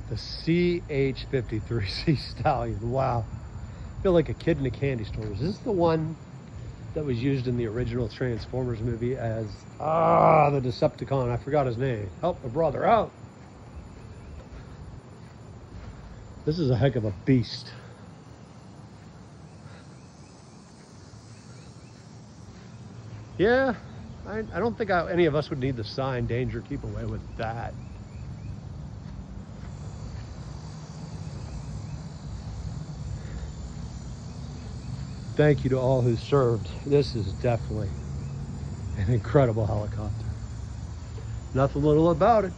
The CH53 Stallion. Wow. I feel like a kid in a candy store. Is this the one that was used in the original Transformers movie as the Decepticon? I forgot his name. Help my brother out. This is a heck of a beast. Yeah, I don't think any of us would need the sign, danger, keep away with that. Thank you to all who served. This is definitely an incredible helicopter. Nothing little about it.